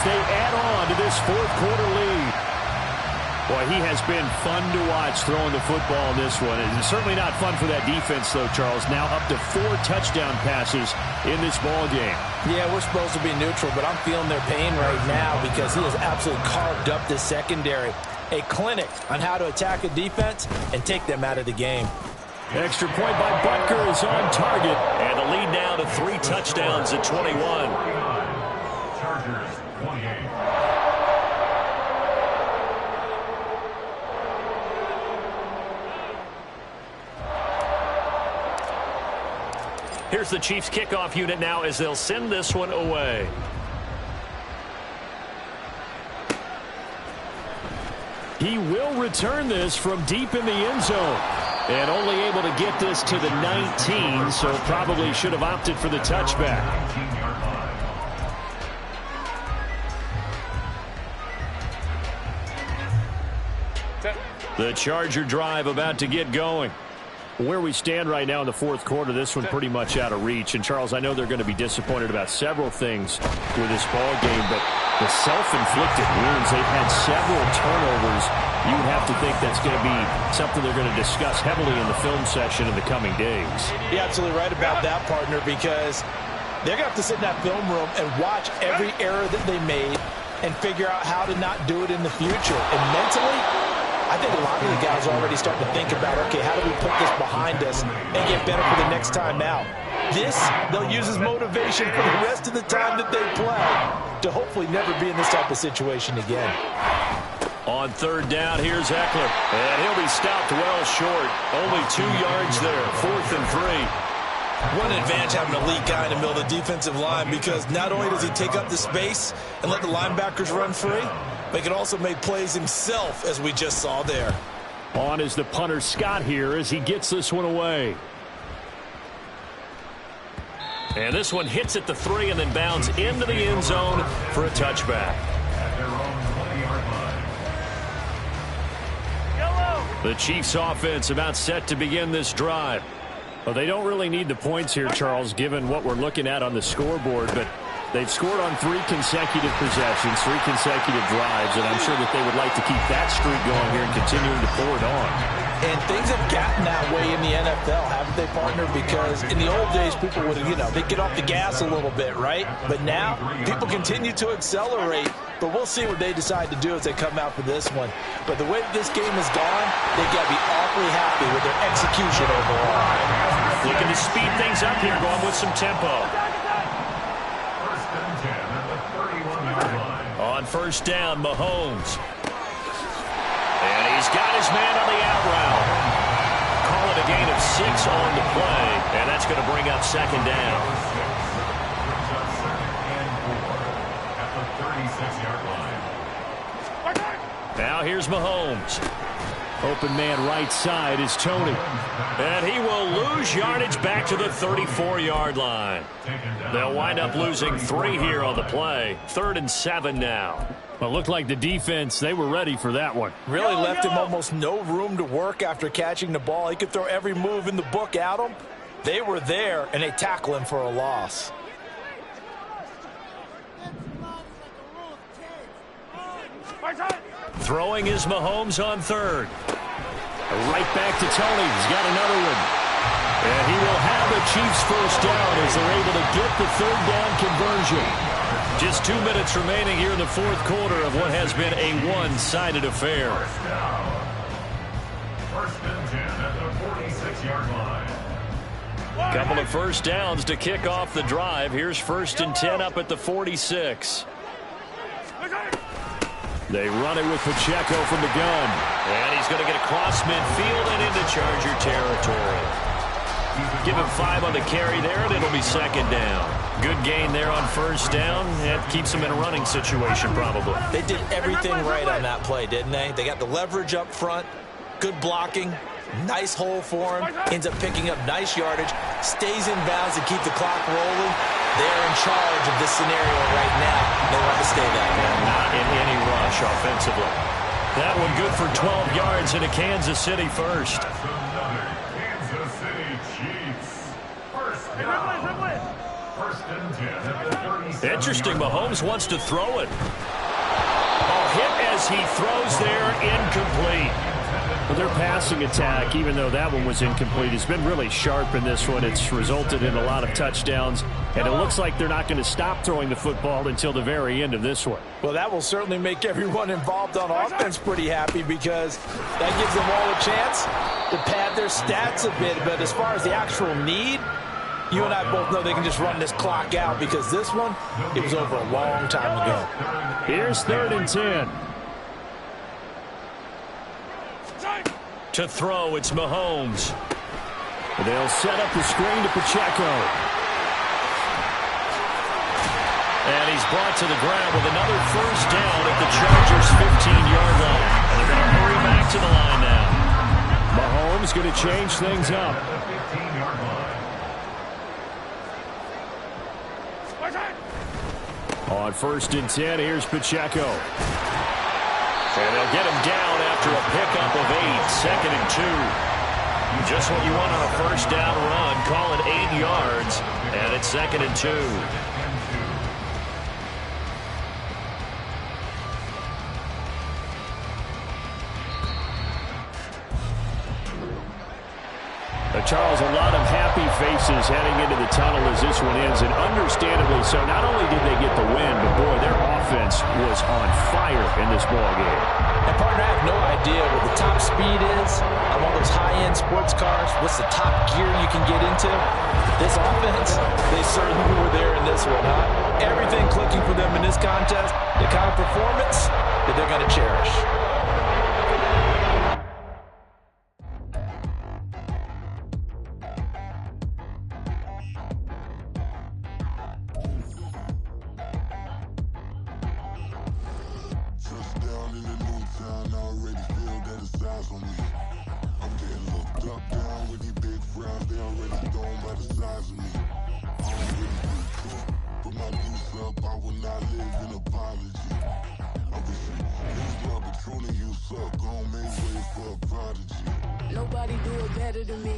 They add on to this fourth quarter lead. Boy, he has been fun to watch throwing the football in this one. It's certainly not fun for that defense, though, Charles. Now up to 4 touchdown passes in this ball game. Yeah, we're supposed to be neutral, but I'm feeling their pain right now because he has absolutely carved up this secondary. A clinic on how to attack a defense and take them out of the game. Extra point by Butker is on target. And the lead now to 3 touchdowns at 21. Chargers, 28. Here's the Chiefs kickoff unit now as they'll send this one away. He will return this from deep in the end zone. And only able to get this to the 19, so probably should have opted for the touchback. The Charger drive about to get going. Where we stand right now in the fourth quarter, this one pretty much out of reach. And, Charles, I know they're going to be disappointed about several things with this ball game, but the self-inflicted wounds, they've had several turnovers. You would have to think that's going to be something they're going to discuss heavily in the film session in the coming days. You're absolutely right about that, partner, because they're going to have to sit in that film room and watch every error that they made and figure out how to not do it in the future. And mentally, I think a lot of the guys are already starting to think about, okay, how do we put this behind us and get better for the next time out? This, they'll use as motivation for the rest of the time that they play to hopefully never be in this type of situation again. On third down, here's Eckler. And he'll be stopped well short. Only 2 yards there, 4th and 3. What an advantage having an elite guy in the middle of the defensive line, because not only does he take up the space and let the linebackers run free, but he can also make plays himself, as we just saw there. On is the punter Scott here as he gets this one away. And this one hits at the 3 and then bounds into the end zone for a touchback. The Chiefs offense about set to begin this drive. Well, they don't really need the points here, Charles, given what we're looking at on the scoreboard, but they've scored on 3 consecutive possessions, 3 consecutive drives, and I'm sure that they would like to keep that streak going here and continuing to pour it on. And things have gotten that way in the NFL, haven't they, partner? Because in the old days, people would, they'd get off the gas a little bit, right? But now, people continue to accelerate. But we'll see what they decide to do as they come out for this one. But the way that this game has gone, they've got to be awfully happy with their execution overall. Looking to speed things up here, going with some tempo. First and 10 at the 31-yard line. On first down, Mahomes. And he's got his man on the out route. Call it a gain of 6 on the play, and that's going to bring up second down. At the 36-yard line. Now here's Mahomes. Open man right side is Tony. And he will lose yardage back to the 34-yard line. They'll wind up losing 3 here on the play. 3rd and 7 now. Well, it looked like the defense, they were ready for that one. Really left him almost no room to work after catching the ball. He could throw every move in the book at him. They were there, and they tackle him for a loss. Throwing is Mahomes on 3rd. Right back to Tony. He's got another one. And he will have the Chiefs first down as they're able to get the 3rd down conversion. Just 2 minutes remaining here in the fourth quarter of what has been a one-sided affair. First and 10 at the 46-yard line. Couple of first downs to kick off the drive. Here's 1st and 10 up at the 46. They run it with Pacheco from the gun. And he's going to get across midfield and into Charger territory. Give him 5 on the carry there, and it'll be second down. Good gain there on first down. That keeps him in a running situation, probably. They did everything right on that play, didn't they? They got the leverage up front, good blocking, nice hole for him, ends up picking up nice yardage, stays in bounds to keep the clock rolling. They're in charge of this scenario right now. They want to stay that way. Not in any rush offensively. That one good for 12 yards into Kansas City first. That's another Kansas City Chiefs. First down. First and 10 at the 37. Interesting, Mahomes wants to throw it. Oh, hit as he throws there, incomplete. Well, their passing attack, even though that one was incomplete, has been really sharp in this one. It's resulted in a lot of touchdowns, and it looks like they're not going to stop throwing the football until the very end of this one. Well, that will certainly make everyone involved on offense pretty happy because that gives them all a chance to pad their stats a bit. But as far as the actual need, you and I both know they can just run this clock out because this one, it was over a long time ago. Here's 3rd and 10. To throw, it's Mahomes. They'll set up the screen to Pacheco. And he's brought to the ground with another first down at the Chargers' 15-yard line. And they're going to hurry back to the line now. Mahomes going to change things up. On 1st and 10, here's Pacheco. And they'll get him down after a pickup of 8, 2nd and 2. Just what you want on a first down run. Call it 8 yards, and it's 2nd and 2. Charles, a lot of happy faces heading into the tunnel as this one ends, and understandably so. Not only did they get the win, but boy, their offense was on fire in this ball game. And partner, I have no idea what the top speed is on one of those high-end sports cars. What's the top gear you can get into? This offense, they certainly were there in this one, huh? Everything clicking for them in this contest, the kind of performance that they're going to cherish. Nobody do it better than me.